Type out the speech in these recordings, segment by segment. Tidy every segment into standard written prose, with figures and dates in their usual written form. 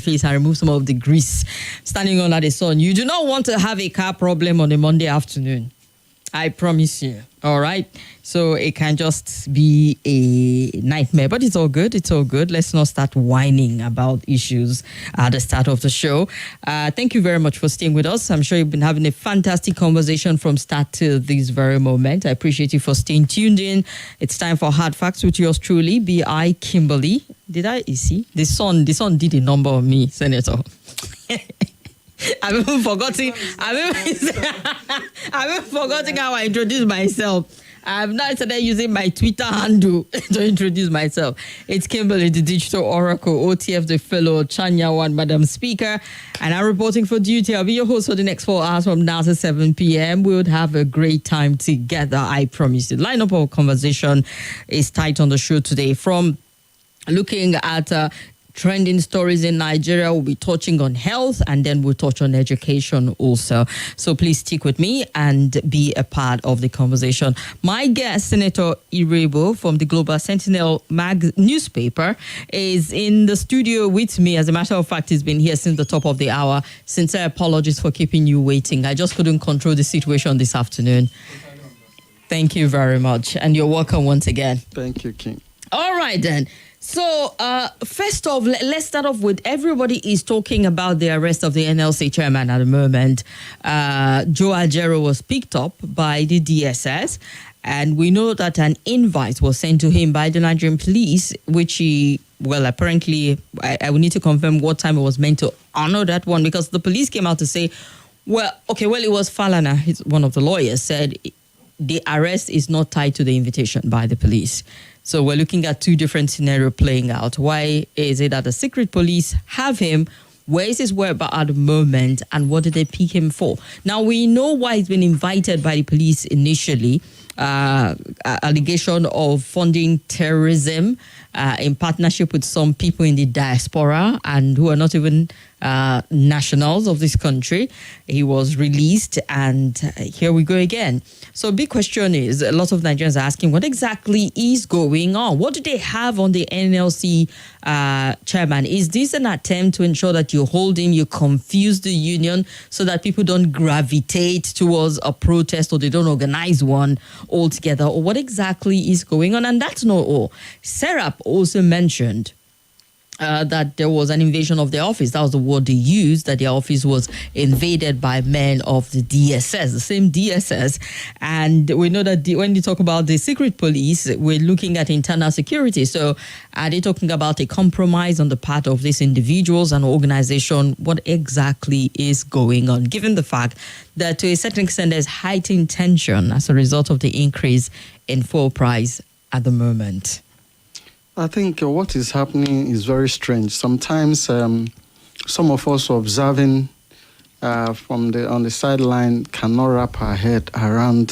face and remove some of the grease standing under the sun. You do not want to have a car problem on a Monday afternoon. I promise you. All right. So it can just be a nightmare, but it's all good. It's all good. Let's not start whining about issues at the start of the show. Thank you very much for staying with us. I'm sure you've been having a fantastic conversation from start to this very moment. I appreciate you for staying tuned in. It's time for Hard Facts with yours truly, B.I. Kimberly. You see? The sun did a number on me, Senator. I've even forgotten how I introduced myself. I've now started using my Twitter handle to introduce myself. It's Kimberly, the digital oracle, OTF, the fellow, Chanya One, Madam Speaker, and I'm reporting for duty. I'll be your host for the next 4 hours from now to 7 p.m. We would have a great time together, I promise you. The lineup of conversation is tight on the show today. From looking at trending stories in Nigeria, we'll be touching on health, and then we'll touch on education also. So please stick with me and be a part of the conversation. My guest, Senator Iruegbu from the Global Sentinel newspaper, is in the studio with me. As a matter of fact, he's been here since the top of the hour. Sincere apologies for keeping you waiting. I just couldn't control the situation this afternoon. Thank you very much, and you're welcome once again. Thank you, King. All right, then. So, first off, let's start off with everybody is talking about the arrest of the NLC chairman at the moment. Joe Ajero was picked up by the DSS, and we know that an invite was sent to him by the Nigerian police, which he, well, apparently, I will need to confirm what time it was meant to honor that one, because the police came out to say, well, it was Falana, one of the lawyers, said the arrest is not tied to the invitation by the police. So we're looking at two different scenarios playing out. Why is it that the secret police have him? Where is his whereabouts at the moment? And what did they pick him for? Now, we know why he's been invited by the police initially. Allegation of funding terrorism in partnership with some people in the diaspora and who are not even nationals of this country. He was released, and here we go again. So big question is, a lot of Nigerians are asking, what exactly is going on? What do they have on the NLC chairman? Is this an attempt to ensure that you hold him, you confuse the union so that people don't gravitate towards a protest or they don't organize one altogether? Or what exactly is going on? And that's not all. Serap also mentioned that there was an invasion of their office. That was the word they used, that their office was invaded by men of the DSS, the same DSS. And we know that when you talk about the secret police, we're looking at internal security. So are they talking about a compromise on the part of these individuals and organization? What exactly is going on, given the fact that to a certain extent there's heightened tension as a result of the increase in fuel price at the moment? I think what is happening is very strange. Sometimes some of us observing on the sideline cannot wrap our head around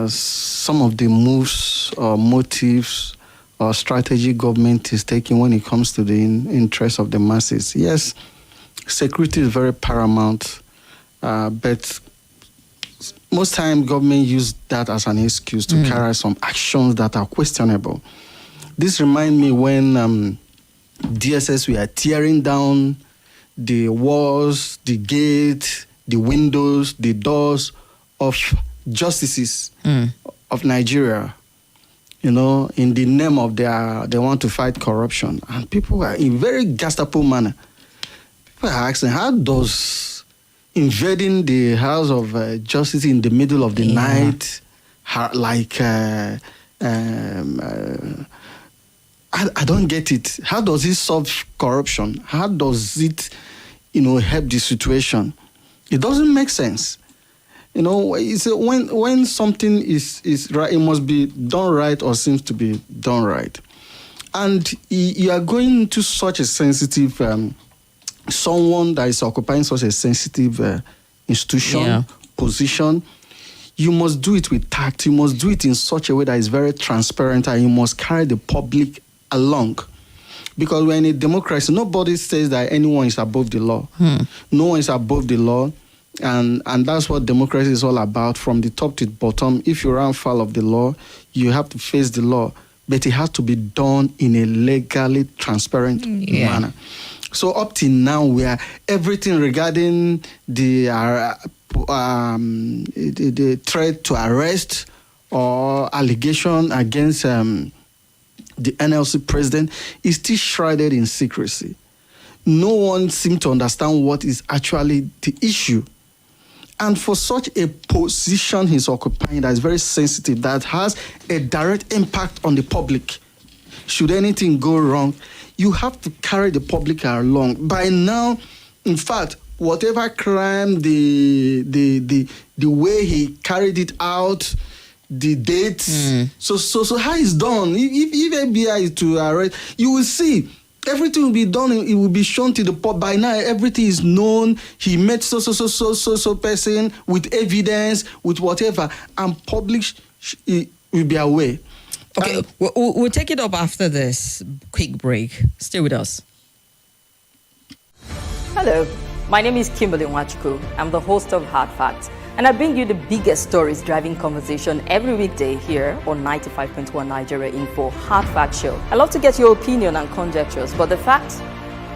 some of the moves or motives or strategy government is taking when it comes to the interests of the masses. Yes, security is very paramount, but most time government use that as an excuse to carry some actions that are questionable. This reminds me when DSS were tearing down the walls, the gates, the windows, the doors of justices of Nigeria, you know, in the name of they want to fight corruption. And people are in very Gestapo manner. People are asking, how does invading the house of justice in the middle of the night, I don't get it. How does it solve corruption? How does it, help the situation? It doesn't make sense. It's when something is right, it must be done right or seems to be done right. And you are going to such a sensitive, someone that is occupying such a sensitive institution, position. You must do it with tact. You must do it in such a way that is very transparent, and you must carry the public along. Because when in a democracy, nobody says that anyone is above the law. No one is above the law. And that's what democracy is all about, from the top to the bottom. If you run foul of the law, you have to face the law. But it has to be done in a legally transparent manner. So up till now, we are everything regarding the threat to arrest or allegation against the NLC president is still shrouded in secrecy. No one seems to understand what is actually the issue. And for such a position he's occupying that is very sensitive, that has a direct impact on the public, should anything go wrong, you have to carry the public along. By now, in fact, whatever crime, the way he carried it out, the dates, so how it's done. If FBI is to arrest, you will see. Everything will be done. It will be shown to the public. By now, everything is known. He met so person with evidence, with whatever, and public will be aware. Okay, we'll take it up after this quick break. Stay with us. Hello, my name is Kimberly. I'm the host of Hard Facts, and I bring you the biggest stories driving conversation every weekday here on 95.1 Nigeria Info Hard Fact Show. I love to get your opinion and conjectures, but the facts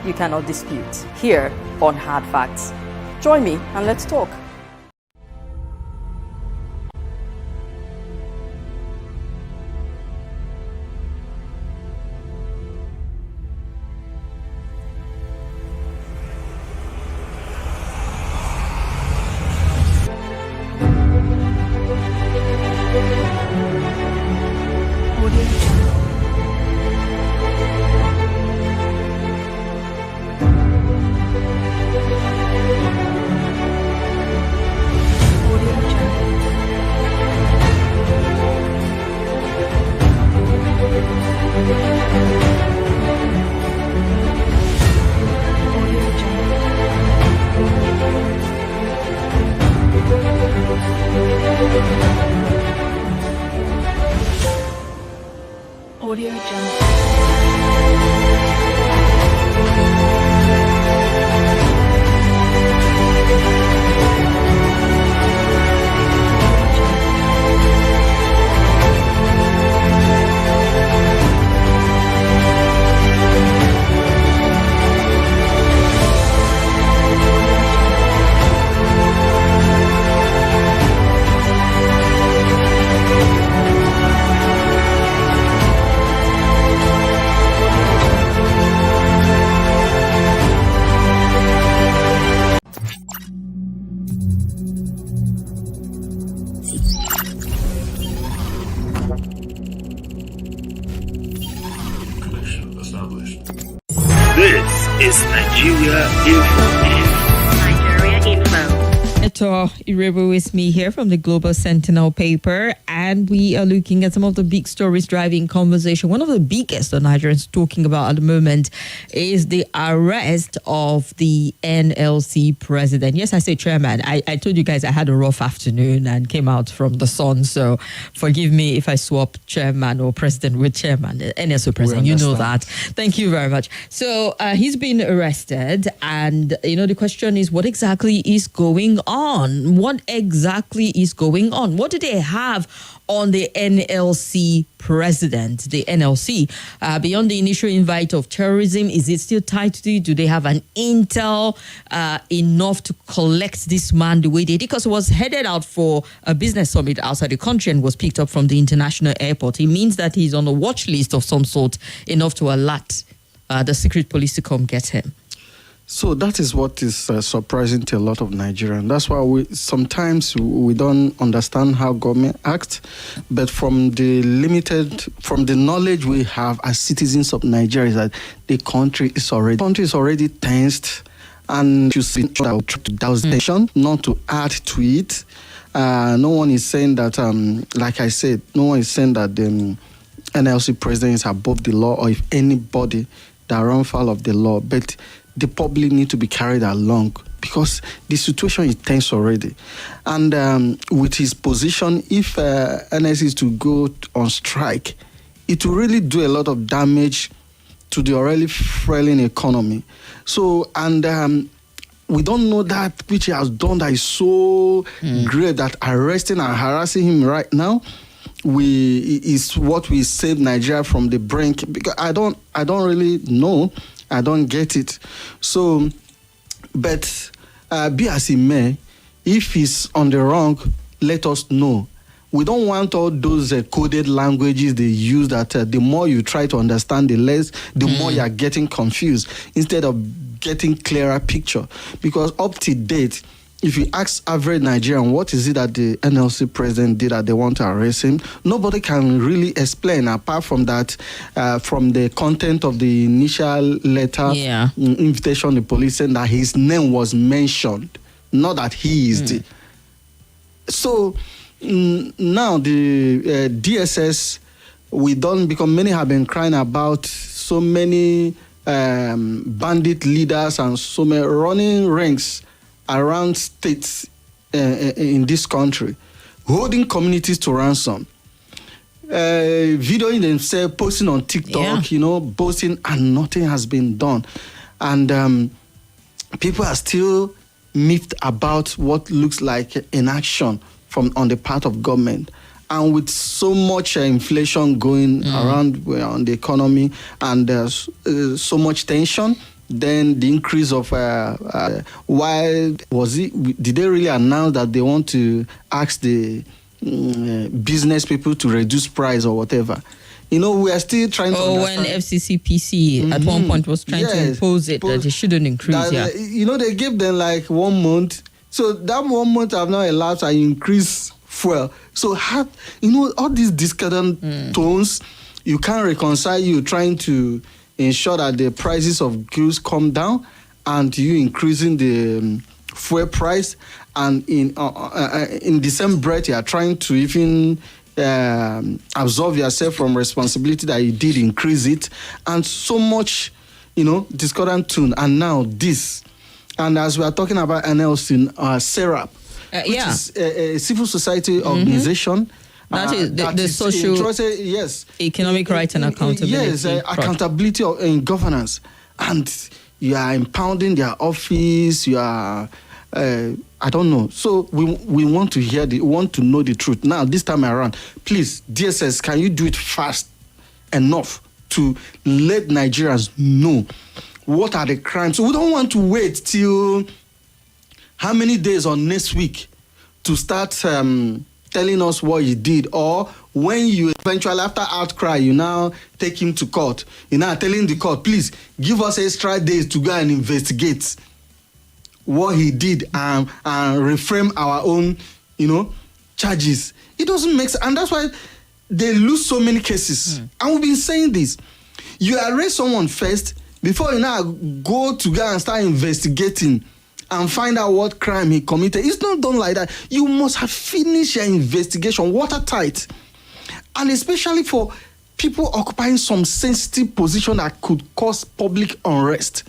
you cannot dispute here on Hard Facts. Join me and let's talk. Audio Jungle. This is Nigeria Info. Nigeria Info. Eto Iruegbu is me here from the Global Sentinel paper, and we are looking at some of the big stories driving conversation. One of the biggest that Nigerians talking about at the moment is the arrest of the NLC president. Yes, I say chairman. I told you guys I had a rough afternoon and came out from the sun, so forgive me if I swap chairman or president with chairman. NLC president, you know that. Thank you very much. So he's been arrested, and the question is, what exactly is going on? What exactly is going on? What do they have on the NLC president, the NLC? Beyond the initial invite of terrorism, is it still tied to it? Do they have an intel enough to collect this man the way they did? Because he was headed out for a business summit outside the country and was picked up from the international airport. It means that he's on a watch list of some sort, enough to alert the secret police to come get him. So that is what is surprising to a lot of Nigerians. That's why we sometimes don't understand how government acts. But from the knowledge we have as citizens of Nigeria, is that the country is already tensed, and you see to douse tension, not to add to it. No one is saying that, like I said, no one is saying that the NLC president is above the law, or if anybody that run foul of the law, but the public need to be carried along because the situation is tense already. And with his position, if NS is to go on strike, it will really do a lot of damage to the already frailing economy. So, and we don't know that which he has done that is so great that arresting and harassing him right now is what will save Nigeria from the brink. Because I don't really know. I don't get it. So, but be as it may, if he's on the wrong, let us know. We don't want all those coded languages they use that the more you try to understand, the more you are getting confused instead of getting clearer picture. Because up to date, if you ask average Nigerian, what is it that the NLC president did that they want to arrest him? Nobody can really explain apart from that, from the content of the initial letter, invitation to the police, saying that his name was mentioned, not that he is the. So now the DSS, we don't, because many have been crying about so many bandit leaders and so many running ranks around states in this country, holding communities to ransom, videoing themselves, posting on TikTok, boasting, and nothing has been done. And people are still miffed about what looks like inaction on the part of government. And with so much inflation going around on the economy and so much tension, then the increase of why was it? Did they really announce that they want to ask the business people to reduce price or whatever? We are still trying to understand. When FCCPC at one point was trying to impose it that it shouldn't increase. They gave them like 1 month. So that 1 month have not allowed to increase fuel. So all these discordant tones, you can't reconcile you trying to ensure that the prices of goods come down and you increasing the fuel price, and in the same breath you are trying to even absolve yourself from responsibility that you did increase it, and so much discordant tune. And now this, and as we are talking about NLC, SERAP, which is a civil society organization. That is the social, economic rights and accountability. Yes, accountability in governance. And you are impounding their office, you are, I don't know. So we want to want to know the truth. Now, this time around, please, DSS, can you do it fast enough to let Nigerians know what are the crimes? So we don't want to wait till how many days or next week to start telling us what you did, or when you eventually, after outcry, you now take him to court. You're now telling the court, please give us extra days to go and investigate what he did and reframe our own, charges. It doesn't make sense. And that's why they lose so many cases. And we've been saying this. You arrest someone first before you now go to go and start investigating and find out what crime he committed. It's not done like that. You must have finished your investigation watertight. And especially for people occupying some sensitive position that could cause public unrest.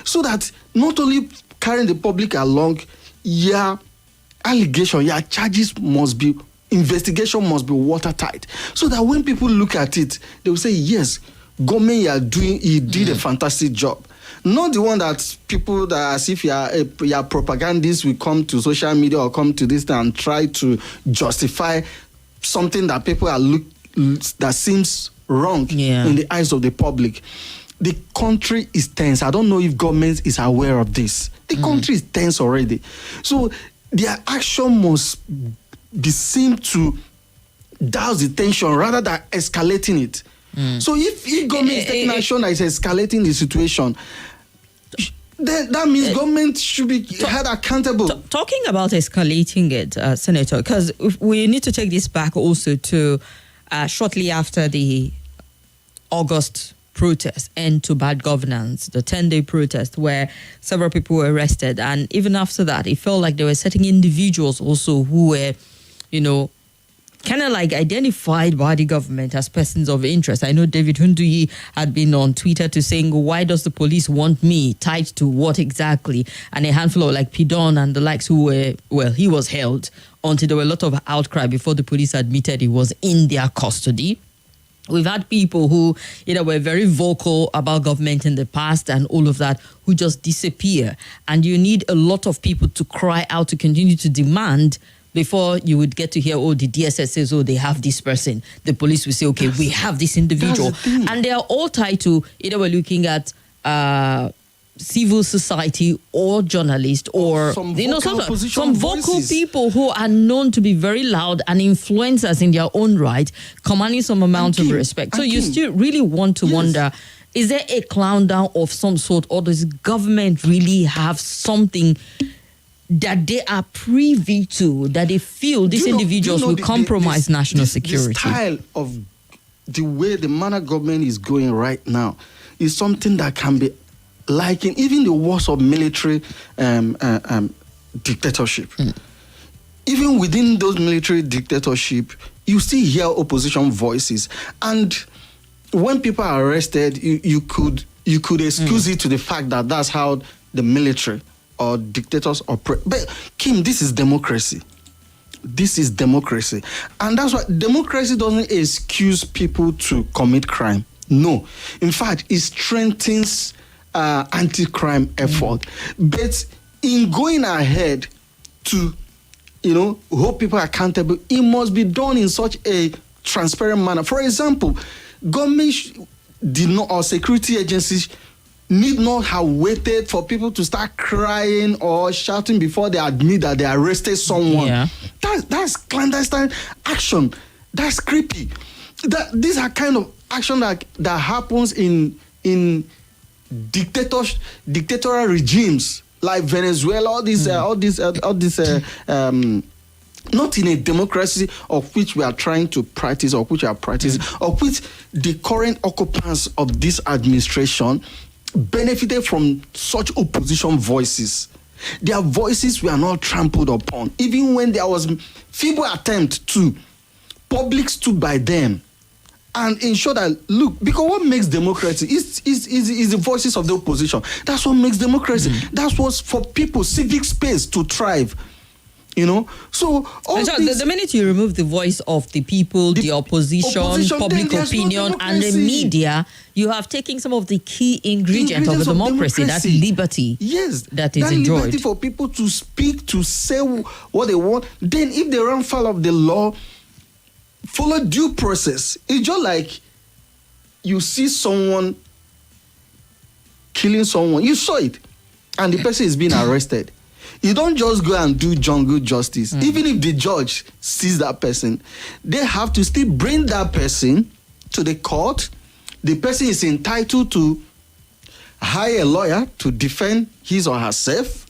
So that not only carrying the public along, your allegation, your charges investigation must be watertight. So that when people look at it, they will say, yes, government he did a fantastic job. Not the one that people that as if you are propagandists will come to social media or come to this and try to justify something that people that seems wrong in the eyes of the public. The country is tense. I don't know if government is aware of this. The country is tense already. So their action must be seen to douse the tension rather than escalating it. So if government is taking action that is escalating the situation, that means government should be held accountable. Talking about escalating it, Senator, because we need to take this back also to shortly after the August protest, End to Bad Governance, the 10-day protest where several people were arrested. And even after that, it felt like there were certain individuals also who were, kind of like identified by the government as persons of interest. I know David Hunduyi had been on Twitter to saying, why does the police want me? Tied to what exactly? And a handful of like Pidon and the likes who were, he was held until there were a lot of outcry before the police admitted he was in their custody. We've had people who were very vocal about government in the past and all of that who just disappear. And you need a lot of people to cry out to continue to demand before you would get to hear, the DSS says, they have this person. The police will say, okay, we have this individual. And they are all tied to, either we're looking at civil society or journalists or some some vocal people who are known to be very loud and influencers in their own right, commanding some amount of respect. So you still really want to wonder, is there a clown down of some sort, or does government really have something that they are privy to, that they feel these individuals will compromise national security? The style of the way the manner government is going right now is something that can be likened even the worst of military dictatorship. Even within those military dictatorship, you still hear opposition voices. And when people are arrested, you could excuse it to the fact that that's how the military or dictators operate. But Kim, this is democracy. This is democracy. And that's why democracy doesn't excuse people to commit crime. No. In fact, it strengthens anti-crime effort. But in going ahead to, hold people accountable, it must be done in such a transparent manner. For example, government did not, or security agencies need not have waited for people to start crying or shouting before they admit that they arrested someone. Yeah. That's clandestine action. That's creepy. These are kind of action that happens in dictatorial regimes like Venezuela. All these not in a democracy of which we are trying to practice, or which we are practicing, of which the current occupants of this administration benefited from such opposition voices. Their voices were not trampled upon. Even when there was feeble attempt to, public stood by them and ensure that, look, because what makes democracy is the voices of the opposition. That's what makes democracy. That's what's for people, civic space to thrive. So the minute you remove the voice of the people, the opposition, public opinion, and the media, you have taken some of the key ingredients of a democracy. That's liberty. Yes, that is enjoyed. Liberty for people to speak, to say what they want. Then, if they run foul of the law, follow due process. It's just like you see someone killing someone. You saw it, and the person is being arrested. You don't just go and do jungle justice. Even if the judge sees that person, they have to still bring that person to the court. The person is entitled to hire a lawyer to defend his or herself.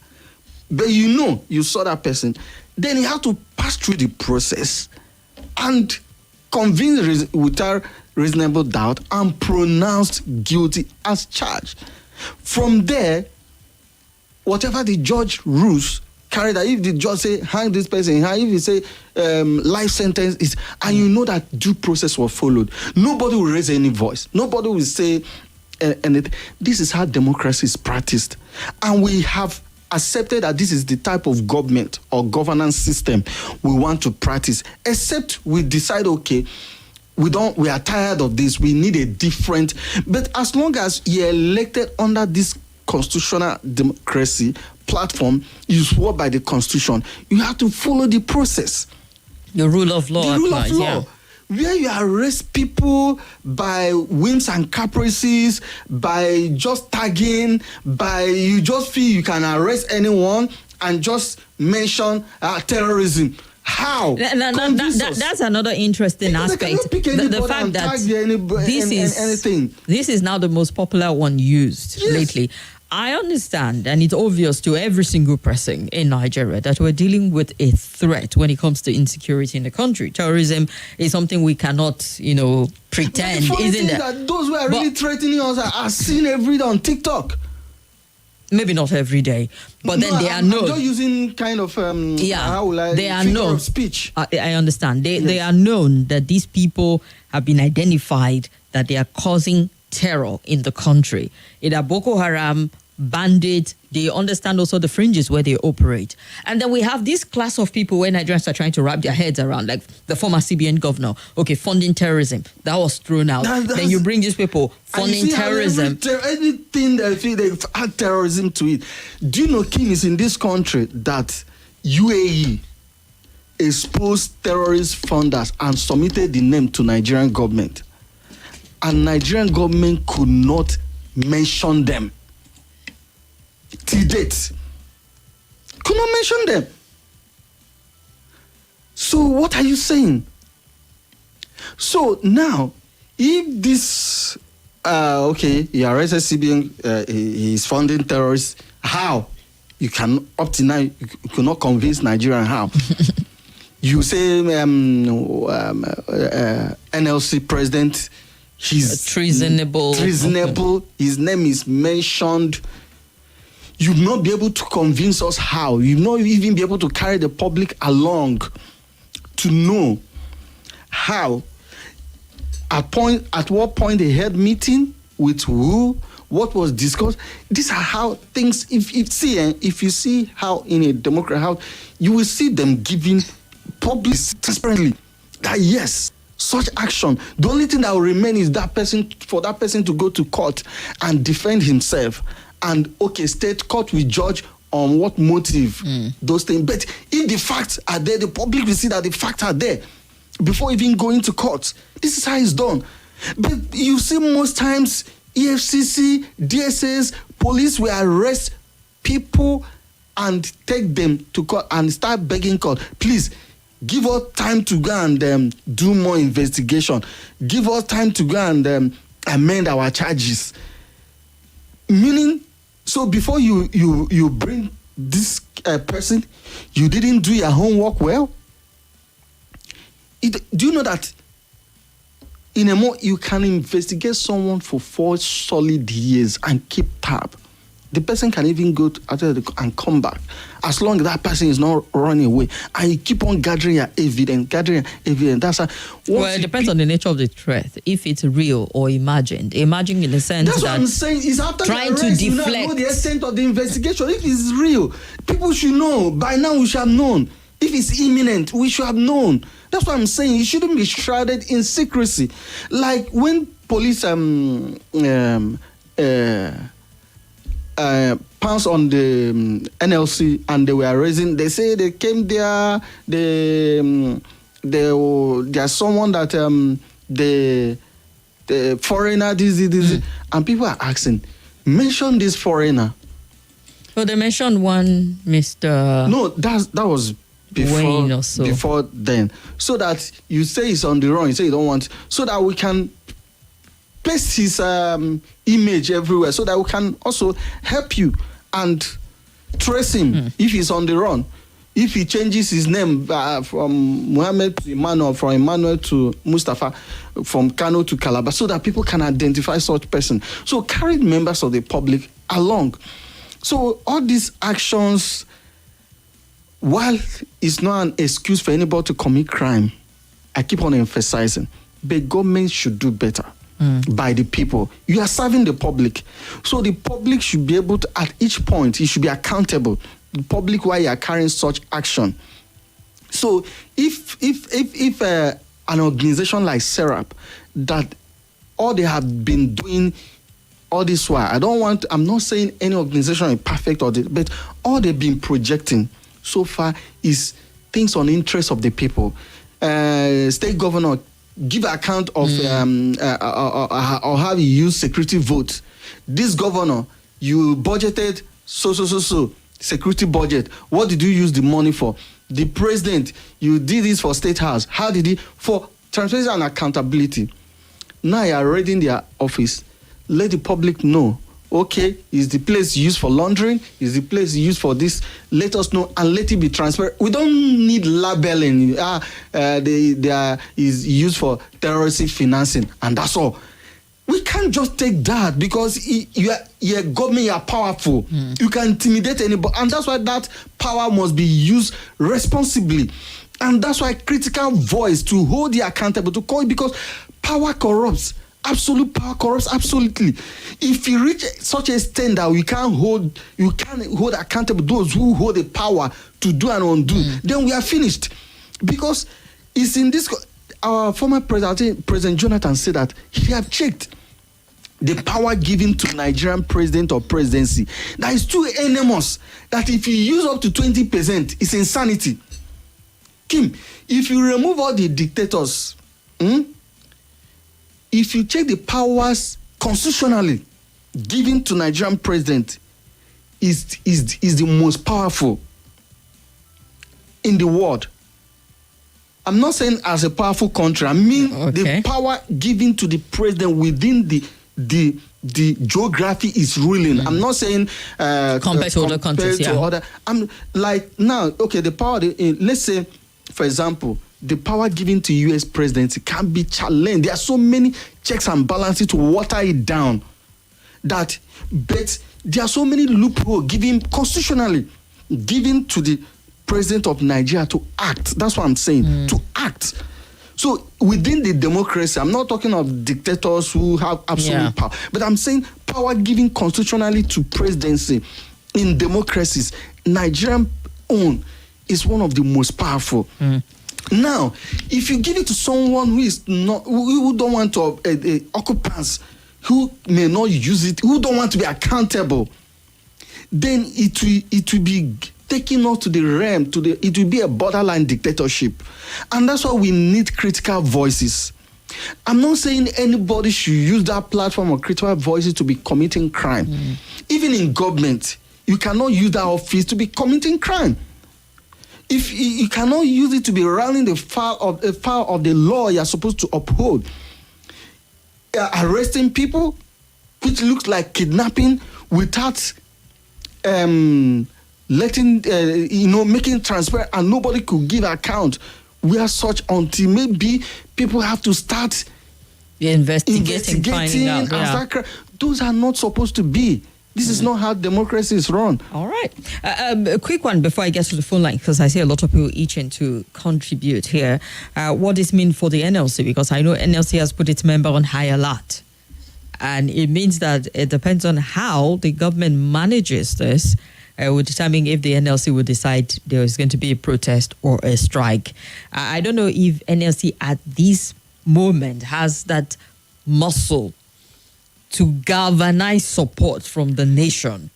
But you saw that person. Then you have to pass through the process and convince without reasonable doubt and pronounced guilty as charged. From there, whatever the judge rules, carry that. If the judge say hang this person, if he say life sentence is, and you know that due process was followed, nobody will raise any voice. Nobody will say anything. This is how democracy is practiced, and we have accepted that this is the type of government or governance system we want to practice. Except we decide, okay, we are tired of this. We need a different. But as long as you're elected under this constitutional democracy platform, you swore by the constitution, you have to follow the process. The rule of law. The rule of law. Where you arrest people by whims and caprices, by just tagging, by you just feel you can arrest anyone and just mention terrorism. How? That's another interesting aspect. The fact that this is now the most popular one used lately. I understand, and it's obvious to every single person in Nigeria that we're dealing with a threat when it comes to insecurity in the country. Terrorism is something we cannot, pretend, isn't it? That those who are really threatening us are seen every day on TikTok. Maybe not every day, but then they are known. I'm just using kind of they are known. Of speech. I understand. They are known that these people have been identified that they are causing terror in the country. Either Boko Haram, bandits, they understand also the fringes where they operate. And then we have this class of people where Nigerians are trying to wrap their heads around, like the former CBN governor, funding terrorism. That was thrown out. Then you bring these people, funding terrorism. Anything they feel they add terrorism to it. Do you know, Kim, is in this country that UAE exposed terrorist funders and submitted the name to Nigerian government. And Nigerian government could not mention them. Till date, could not mention them. So what are you saying? So now, if this, he arrested CBN, he is funding terrorists, how? You can, up to now, you could not convince Nigerian how. You say NLC president, he's treasonable. His name is mentioned. You will not be able to convince us how. You will not even be able to carry the public along to know how. At what point they had meeting with who, what was discussed. These are how things. If you see how in a democracy, how you will see them giving public transparently that yes, such action. The only thing that will remain is for that person to go to court and defend himself. And state court will judge on what motive those things. But if the facts are there, the public will see that the facts are there before even going to court. This is how it's done. But you see most times EFCC, DSS, police will arrest people and take them to court and start begging court, please, give us time to go and do more investigation. Give us time to go and amend our charges. Meaning, so before you bring this person, you didn't do your homework well. Do you know that you can investigate someone for 4 solid years and keep tab? The person can even go and come back as long as that person is not running away. And you keep on gathering your evidence. That's how. Well, it depends on the nature of the threat. If it's real or imagined. Imagined in the sense that's that what I'm saying. Is after trying the arrest, to deflect. You know the extent of the investigation. If it's real, people should know. By now, we should have known. If it's imminent, we should have known. That's what I'm saying. It shouldn't be shrouded in secrecy. Like when police pounced on the NLC and they were raising. They say they came there. There's someone that the foreigner this and people are asking, mention this foreigner. So they mentioned one Mr. No, that was before Wayne or so. Before then, so that you say it's on the run. You say you don't want, so that we can place his image everywhere, so that we can also help you and trace him if he's on the run. If he changes his name from Muhammad to Emmanuel, from Emmanuel to Mustafa, from Kano to Calabar, so that people can identify such person. So carry members of the public along. So all these actions, while it's not an excuse for anybody to commit crime, I keep on emphasizing, but government should do better. By the people. You are serving the public. So the public should be able to, at each point, you should be accountable. The public, why you are carrying such action. So if an organization like SERAP, that all they have been doing all this while, I'm not saying any organization is perfect but all they've been projecting so far is things on interest of the people. State governor give account of or how you use security vote. This governor, you budgeted so security budget. What did you use the money for? The president, you did this for State House. How did he? For transparency and accountability. Now you are raiding their office. Let the public know. Okay, is the place used for laundering? Is the place used for this? Let us know and let it be transparent. We don't need labeling. They is used for terrorism financing, and that's all. We can't just take that because you're government, you're powerful. You can intimidate anybody, and that's why that power must be used responsibly. And that's why critical voice to hold you accountable, to call it, because power corrupts. Absolute power corrupts absolutely. If you reach such a extent that you can't hold accountable those who hold the power to do and undo, then we are finished. Because it's in this, our former president, President Jonathan, said that he have checked the power given to Nigerian president or presidency. That is too enormous. That if you use up to 20%, it's insanity. Kim, if you remove all the dictators, if you check the powers constitutionally given to Nigerian president is the most powerful in the world. I'm not saying as a powerful country. I mean the power given to the president within the geography is ruling. I'm not saying compared to other countries. I'm like now. Okay, the power. Let's say, for example, the power given to U.S. presidency can be challenged. There are so many checks and balances to water it down. But there are so many loopholes given constitutionally given to the president of Nigeria to act. That's what I'm saying. To act. So within the democracy, I'm not talking of dictators who have absolute power, but I'm saying power given constitutionally to presidency in democracies. Nigerian own is one of the most powerful. Now, if you give it to someone who is not, who don't want to occupants, who may not use it, who don't want to be accountable, then it will be taking us to the realm, it will be a borderline dictatorship. And that's why we need critical voices. I'm not saying anybody should use that platform or critical voices to be committing crime. Even in government, you cannot use that office to be committing crime. If you cannot use it to be running the file of the law you're supposed to uphold, arresting people, which looks like kidnapping, without letting making transparent, and nobody could give account. We are such until maybe people have to start investigating, finding out. Those are not supposed to be. This is not how democracy is run. All right. A quick one before I get to the phone line, because I see a lot of people itching to contribute here. What this mean for the NLC? Because I know NLC has put its member on high alert. And it means that it depends on how the government manages this, will determine if the NLC will decide there is going to be a protest or a strike. I don't know if NLC at this moment has that muscle to galvanize support from the nation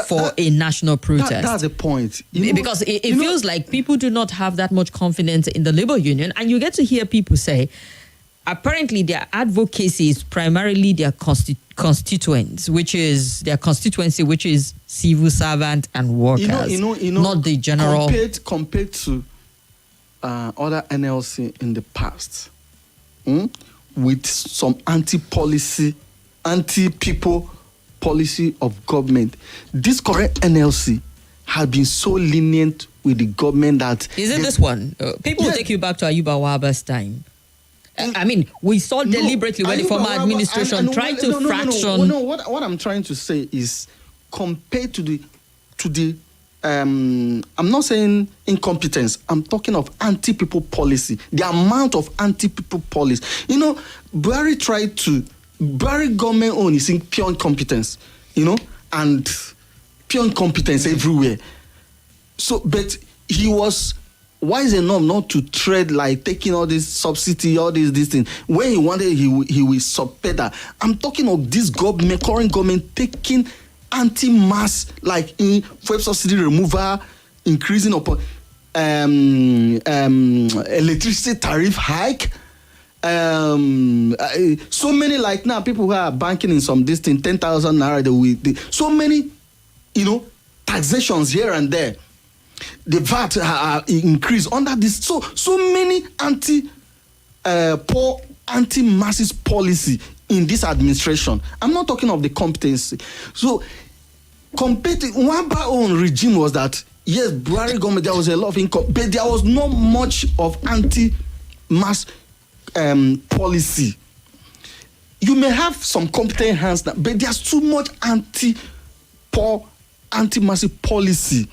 for a national protest. That's the point. Because it feels like people do not have that much confidence in the labor union. And you get to hear people say, apparently their advocacy is primarily their constituents, which is their constituency, which is civil servant and workers, not the general. Compared to other NLC in the past, with some anti-people policy of government, this current NLC has been so lenient with the government that... Isn't this one? People will take you back to Ayuba Waba's time. I mean, we saw deliberately when the former administration tried to fraction... What I'm trying to say is, compared to the I'm not saying incompetence, I'm talking of anti-people policy, the amount of anti-people policy. Buhari government own is in pure incompetence, and pure incompetence everywhere. So, but he was wise enough not to tread like taking all this subsidy, all this thing. When he wanted, he will subpedal. I'm talking of this government, current government, taking anti-mass, like in fuel subsidy removal, increasing upon electricity tariff hike. So many, like now, people who are banking in some distance, 10,000 naira, so many, taxations here and there. The VAT are increased under this. So many poor anti-masses policy in this administration. I'm not talking of the competency. So, Wamba own regime was that, yes, Buhari government, there was a lot of income, but there was not much of anti-mass policy. You may have some competent hands, but there's too much anti-poor, anti-massive policy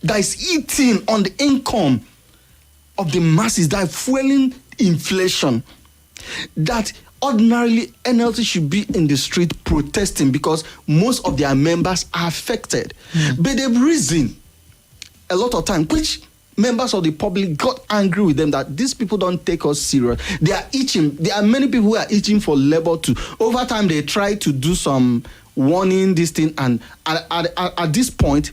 that is eating on the income of the masses, that is fueling inflation. That ordinarily NLC should be in the street protesting because most of their members are affected. But they've risen a lot of time, which members of the public got angry with them that these people don't take us serious. They are itching. There are many people who are itching for labor too. Over time, they try to do some warning, this thing, and at this point,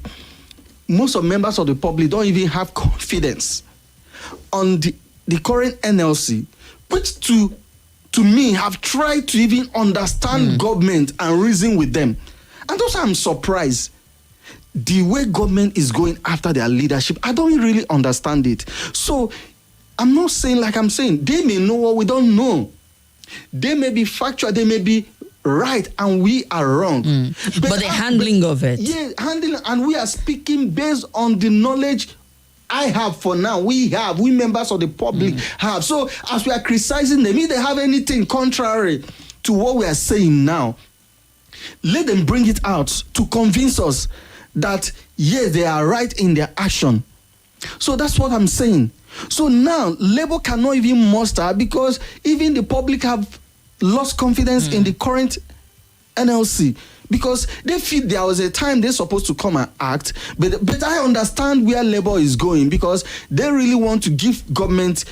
most of members of the public don't even have confidence on the current NLC, which to me have tried to even understand government and reason with them. And also I'm surprised the way government is going after their leadership. I don't really understand it. So I'm not saying, like I'm saying, they may know what we don't know. They may be factual, they may be right, and we are wrong. But the handling of it. Yeah, handling, and we are speaking based on the knowledge I have for now. We members of the public have. So as we are criticizing them, if they have anything contrary to what we are saying now, let them bring it out to convince us that, yes, they are right in their action. So that's what I'm saying. So now, Labour cannot even muster, because even the public have lost confidence in the current NLC, because they feel there was a time they're supposed to come and act. But I understand where Labour is going, because they really want to give government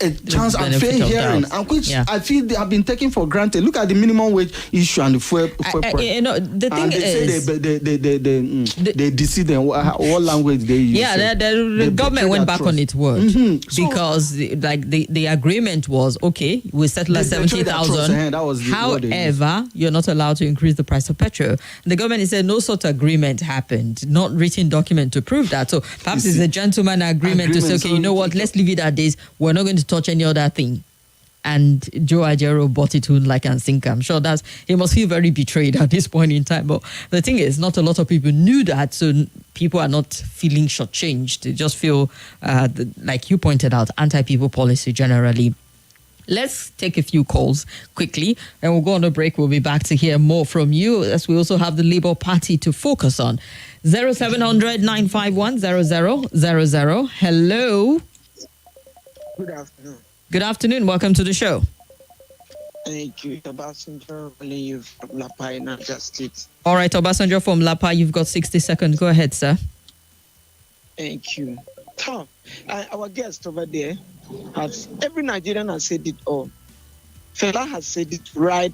a chance and fair hearing, and which I feel they have been taken for granted. Look at the minimum wage issue and the fuel price. The thing is, they deceive them. What language they use? Yeah, the government went back on its word, because the agreement was, okay, we settle at 70,000. However, you're not allowed to increase the price of petrol. The government said no such agreement happened, not written document to prove that. So perhaps it's a gentleman agreement to say, okay, you know what, let's leave it at this. We're not going to touch any other thing. And Joe Ajero bought it hook, line and sinker. I'm sure he must feel very betrayed at this point in time. But the thing is, not a lot of people knew that, so people are not feeling shortchanged. They just feel, like you pointed out, anti-people policy generally. Let's take a few calls quickly, and we'll go on a break. We'll be back to hear more from you, as we also have the Labour Party to focus on. 0700 951 0000. Hello. Good afternoon. Good afternoon. Welcome to the show. Thank you. Obasanjo calling you from Lapa in Niger State. All right, Obasanjo from Lapa, you've got 60 seconds. Go ahead, sir. Thank you. Tom, our guest over there, every Nigerian has said it all. Fela has said it right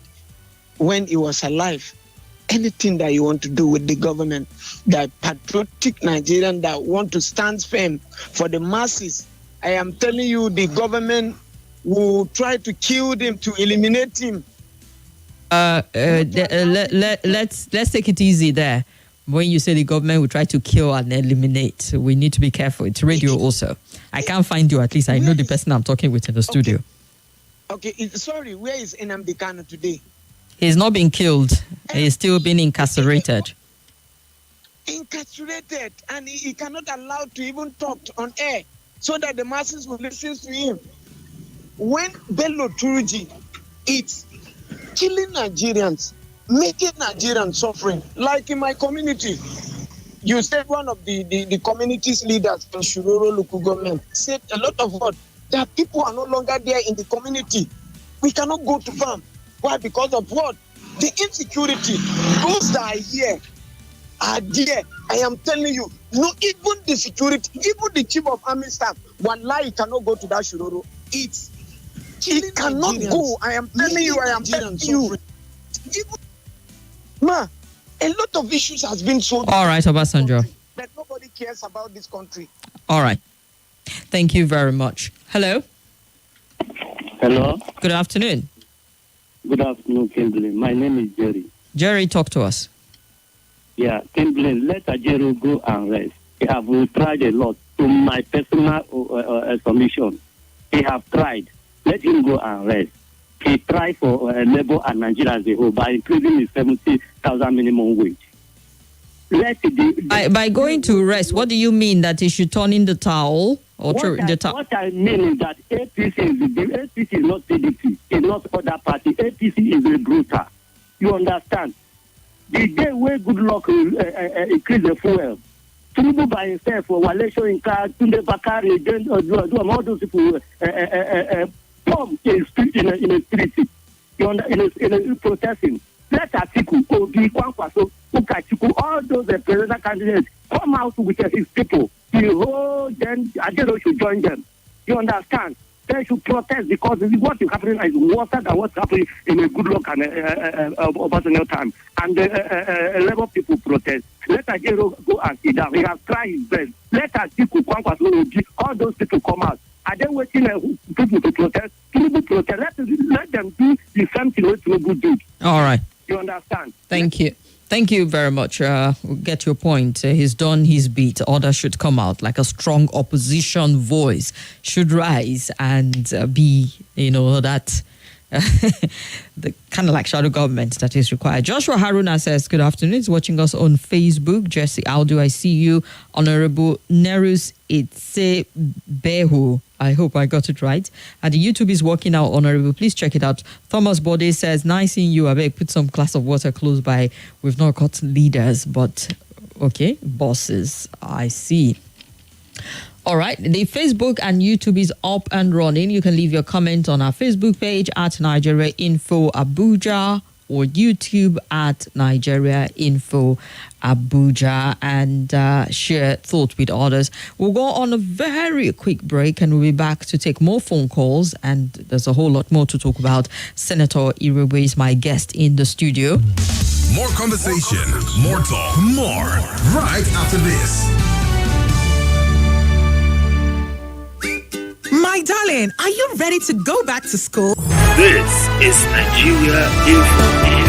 when he was alive. Anything that you want to do with the government, the patriotic Nigerian that want to stand firm for the masses, I am telling you, the government will try to kill them, to eliminate him. Let's take it easy there. When you say the government will try to kill and eliminate, we need to be careful. It's radio also. I can't find you. At least I know the person I'm talking with in the studio. Okay. Sorry, where is Nnamdi Kanu today? He's not been killed. He's still being incarcerated. Incarcerated, and he cannot allow to even talk on air, so that the masses will listen to him. When Bello Turuji, it's killing Nigerians, making Nigerians suffering. Like in my community, you said one of the community's leaders in Shiroro local government said a lot of what? That people are no longer there in the community. We cannot go to farm. Why? Because of what? The insecurity. Those that are here are there. I am telling you, no, even the security, even the chief of army staff, wallahi cannot go to that Shiroro. It cannot go. I am telling you, I am telling you. A lot of issues has been solved. All right, Obasanjo. But nobody cares about this country. All right. Thank you very much. Hello. Hello. Good afternoon. Good afternoon, Kimberly. My name is Jerry. Jerry, talk to us. Yeah, Kimberly, let Ajero go and rest. He have tried a lot. To my personal submission, he have tried. Let him go and rest. He tried for Labour and Nigeria as a whole by increasing the 70,000 minimum wage. By going to rest, what do you mean? That he should turn in the towel? Or what I mean is that APC is not PDP. It's not other party. APC is a brutal. You understand? The day where good luck will increase the fuel. Tinubu by himself, Wale Soyinka, Tunde Bakari, all those people bomb in a street. In a protesting. Let Atiku, Obi, Kwankwaso, Ukachiku, all those presidential candidates come out with his people. The whole then Ajero should join them. You understand? They should protest, because what is happening is worse than what's happening in a good luck and personal time. And Labour people protest. Let Ajero go and sit down. He has tried his best. Let Atiku, Kwankwaso, Obi, all those people come out. Are they waiting people to protest? People protest. Let them do the same thing what Tinubu did. All right. You understand? Thank you. Thank you very much. We get your point. He's done his bit. Others should come out like a strong opposition voice should rise and be, that the kind of like shadow government that is required. Joshua Haruna says, good afternoon. He's watching us on Facebook. Jesse, how do I see you? Honorable Nerus Itsebehu. I hope I got it right. And the YouTube is working out, Honorable. Please check it out. Thomas Bode says, nice seeing you. I beg, put some glass of water close by. We've not got leaders, but okay, bosses. I see. All right, the Facebook and YouTube is up and running. You can leave your comment on our Facebook page at Nigeria Info Abuja or YouTube at Nigeria Info Abuja and share thoughts with others. We'll go on a very quick break and we'll be back to take more phone calls, and there's a whole lot more to talk about. Senator Iruegbu is my guest in the studio. More conversation, more talk, more right after this. My darling, are you ready to go back to school? This is Nigeria Info.